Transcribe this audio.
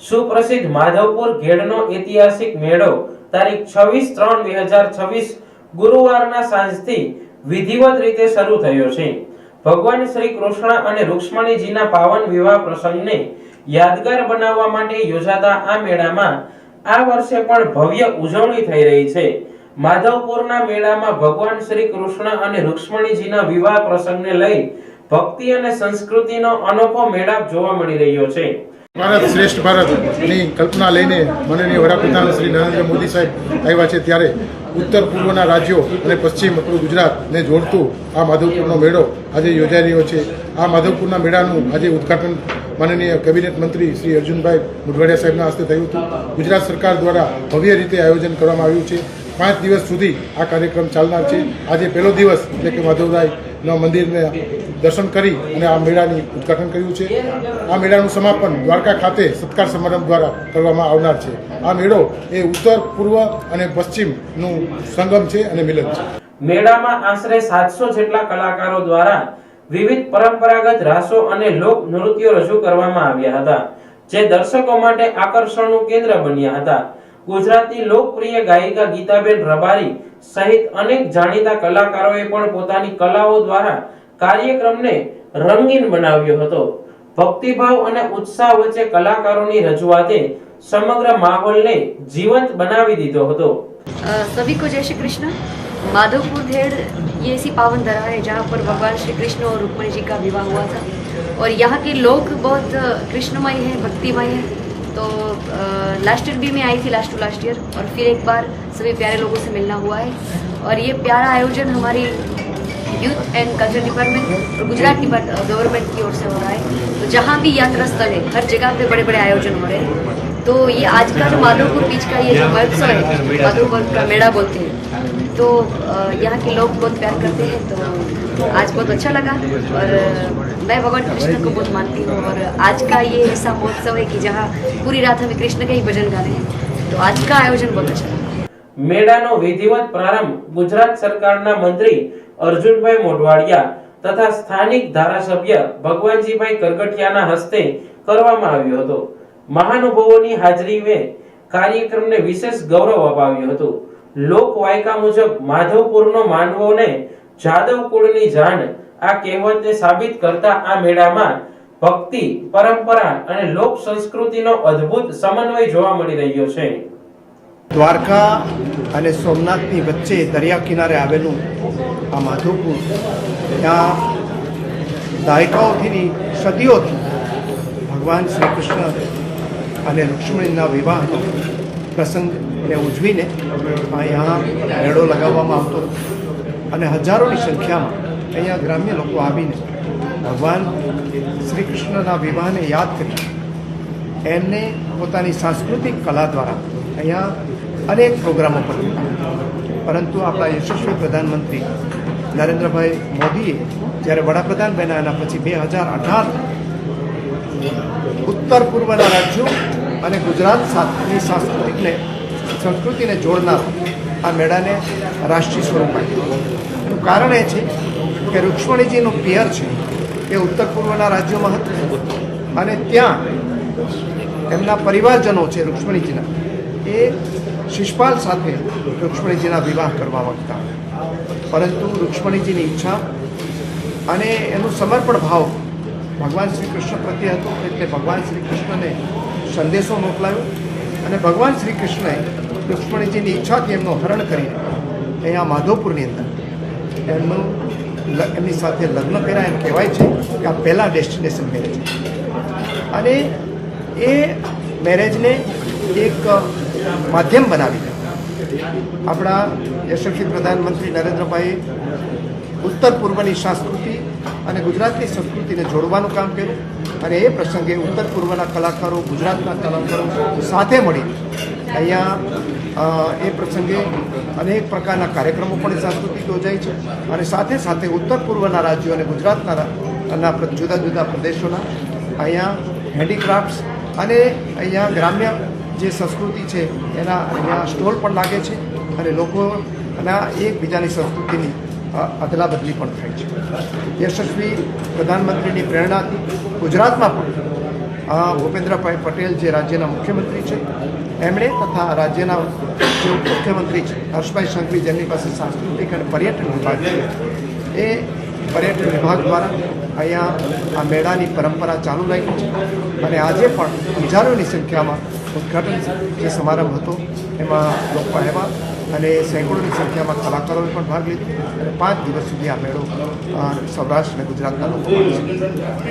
સુપ્રસિદ્ધ માધવપુર ઘેડનો ઐતિહાસિક મેળો તારીખ 26/3/2026 ગુરુવારના સાંજથી વિધિવત રીતે શરૂ થયો છે। ભગવાન શ્રી કૃષ્ણ અને રૂક્ષ્મણીજીના પાવન વિવાહ પ્રસંગને યાદગાર બનાવવા માટે યોજાતા આ મેળામાં આ વર્ષે પણ ભવ્ય ઉજવણી થઈ રહી છે। માધવપુરના મેળામાં ભગવાન શ્રી કૃષ્ણ અને રૂક્ષ્મણીજીના વિવાહ પ્રસંગને લઈ ભક્તિ અને સંસ્કૃતિનો અનોખો મેળાપ જોવા મળી રહ્યો છે। ભારત શ્રેષ્ઠ ભારતની કલ્પના લઈને માનનીય વડાપ્રધાન શ્રી નરેન્દ્ર મોદી સાહેબ આવ્યા છે ત્યારે ઉત્તર પૂર્વના રાજ્યો અને પશ્ચિમ આપણું ગુજરાતને જોડતું આ માધવપુરનો મેળો આજે યોજાઈ રહ્યો છે। આ માધવપુરના મેળાનું આજે ઉદ્ઘાટન માનનીય કેબિનેટ મંત્રી શ્રી અર્જુનભાઈ મોઢવાડિયા સાહેબના હસ્તે થયું હતું। ગુજરાત સરકાર દ્વારા ભવ્ય રીતે આયોજન કરવામાં આવ્યું છે। 5 દિવસ સુધી આ કાર્યક્રમ ચાલનાર છે। આજે પહેલો દિવસ એટલે કે માધવરાયના મંદિરને દર્શન કરી અને આ મેળાની ઉદ્ઘાટન કર્યું છે। આ મેળાનું સમાપન દ્વારકા ખાતે સત્કાર સમારંભ દ્વારા કરવામાં આવનાર છે। આ મેળો એ ઉત્તર પૂર્વ અને પશ્ચિમનું સંગમ છે અને મિલન છે। મેળામાં આશરે 700 જેટલા કલાકારો દ્વારા વિવિધ પરંપરાગત રાસો અને લોક નૃત્યો રજૂ કરવામાં આવ્યા હતા, જે દર્શકો માટે આકર્ષણનું કેન્દ્ર બન્યા હતા। ગુજરાતની લોકપ્રિય ગાયિકા ગીતાબેન રબારી સહિત અનેક જાણીતા કલાકારોએ પણ પોતાની કલાઓ દ્વારા કાર્યક્રમને રંગીન બનાવ્યો હતો। ભક્તિભાવ અને ઉત્સાહ વચ્ચે કલાકારોની રજૂઆતે સમગ્ર માહોલને જીવંત બનાવી દીધો હતો। सभी को जय श्री कृष्ण। माधवपुर घेड़ ये ऐसी पावन धरा है जहाँ पर भगवान श्री कृष्ण और रुक्मिणी जी का विवाह हुआ था और यहाँ के लोग बहुत कृष्णमय हैं, भक्तिमय हैं। तो लास्ट ईयर भी मैं आई थी, लास्ट ईयर, और फिर एक बार सभी प्यारे लोगों से मिलना हुआ है। और ये प्यारा आयोजन हमारी यूथ एंड कल्चर डिपार्टमेंट और गुजरात गवर्नमेंट की ओर से हो रहा है। तो जहाँ भी यात्रा स्थल है हर जगह पे बड़े बड़े आयोजन हो रहे हैं। तो ये आज का जो माधवपुर बीच का ये जो महोत्सव है, माधवपुर का मेला बोलते हैं, तो यहाँ के लोग बहुत प्यार करते हैं। तो आज बहुत अच्छा लगा और मैं भगवान कृष्ण को बहुत मानती हूँ। और आज का ये ऐसा महोत्सव है कि जहाँ पूरी रात हमें कृष्ण के ही भजन गाने हैं। तो आज का आयोजन बहुत अच्छा लगा। મેળાનો વિધિવત પ્રારંભ ગુજરાત સરકારના મંત્રી અર્જુનભાઈ મોઢવાડિયા તથા સ્થાનિક ધારાસભ્ય ભગવાનજીભાઈ કરગઠિયાના હસ્તે કરવામાં આવ્યો હતો। મહાનુભાવોની હાજરીએ કાર્યક્રમને વિશેષ ગૌરવ અપાવ્યું હતું। લોકવાયકા મુજબ માધવપુરનો માનવોને જાદવ કુળની જાન આ કહેવતને સાબિત કરતા આ મેળામાં ભક્તિ, પરંપરા અને લોક સંસ્કૃતિનો અદ્ભુત સમન્વય જોવા મળી રહ્યો છે। દ્વારકા અને સોમનાથની વચ્ચે દરિયા કિનારે આવેલું આ માધવપુર, ત્યાં દાયકાઓથી સદીઓથી ભગવાન શ્રી કૃષ્ણ અને રૂક્ષ્મણીના વિવાહનો પ્રસંગને ઉજવીને અહીંયા મેળો લગાવવામાં આવતો અને હજારોની સંખ્યામાં અહીંયા ગ્રામ્ય લોકો આવીને ભગવાન શ્રી કૃષ્ણના વિવાહને યાદ કરી એમને પોતાની સાંસ્કૃતિક કલા દ્વારા અહીંયા અનેક પ્રોગ્રામો પર પરંતુ આપણા યશસ્વી પ્રધાનમંત્રી નરેન્દ્રભાઈ મોદીએ જ્યારે વડાપ્રધાન બન્યા એના પછી 2018 ઉત્તર પૂર્વના રાજ્યો અને ગુજરાત સાથેની સંસ્કૃતિને જોડનાર આ મેળાને રાષ્ટ્રીય સ્વરૂપ આપ્યું। એનું કારણ એ છે કે રૂક્ષ્મણીજીનું પિયર છે એ ઉત્તર પૂર્વના રાજ્યોમાં હતું અને ત્યાં એમના પરિવારજનો છે રૂક્ષ્મણીજીના, એ શિષપાલ સાથે રૂક્ષ્મણીજીના વિવાહ કરવા માગતા, પરંતુ રૂક્ષ્મણીજીની ઈચ્છા અને એનું સમર્પણ ભાવ ભગવાન શ્રી કૃષ્ણ પ્રત્યે હતો એટલે ભગવાન શ્રી કૃષ્ણને સંદેશો મોકલાયો અને ભગવાન શ્રી કૃષ્ણએ રૂક્ષ્મણીજીની ઈચ્છાથી એમનું હરણ કરીને અહીંયા માધવપુરની અંદર એમની સાથે લગ્ન કર્યા। એમ કહેવાય છે કે આ પહેલાં ડેસ્ટિનેશન મેરેજ અને એ મેરેજને એક માધ્યમ બનાવી આપણા યશસ્વી પ્રધાનમંત્રી નરેન્દ્રભાઈએ ઉત્તર પૂર્વની સંસ્કૃતિ અને ગુજરાતની સંસ્કૃતિને જોડવાનું કામ કર્યું અને એ પ્રસંગે ઉત્તર પૂર્વના કલાકારો, ગુજરાતના કલાકારો સાથે મળી અહીંયા એ પ્રસંગે અનેક પ્રકારના કાર્યક્રમો પણ સાંસ્કૃતિક યોજાય છે અને સાથે સાથે ઉત્તર પૂર્વના રાજ્યો અને ગુજરાતના જુદા જુદા પ્રદેશોના અહીંયા હેન્ડીક્રાફ્ટ્સ અને અહીંયા ગ્રામ્ય જે સંસ્કૃતિ છે એના અહીંયા સ્ટોલ પણ લાગે છે અને લોકોના એકબીજાની સંસ્કૃતિની અદલા બદલી પણ થાય છે। યશસ્વી પ્રધાનમંત્રીની પ્રેરણાથી ગુજરાતમાં પણ ભૂપેન્દ્રભાઈ પટેલ જે રાજ્યના મુખ્યમંત્રી છે એમણે તથા રાજ્યના જે મુખ્યમંત્રી છે હર્ષભાઈ સંઘવી, જેમની પાસે સાંસ્કૃતિક અને પર્યટન વિભાગ છે, એ પર્યટન વિભાગ દ્વારા અહીંયા આ મેળાની પરંપરા ચાલુ રાખી છે અને આજે પણ હજારોની સંખ્યામાં ઉદ્ઘાટન જે સમારંભ હતો એમાં લોકો આવ્યા અને સેંકડોની સંખ્યામાં કલાકારોએ પણ ભાગ લીધો અને 5 દિવસ સુધી આ મેળો સૌરાષ્ટ્ર અને ગુજરાતના લોકો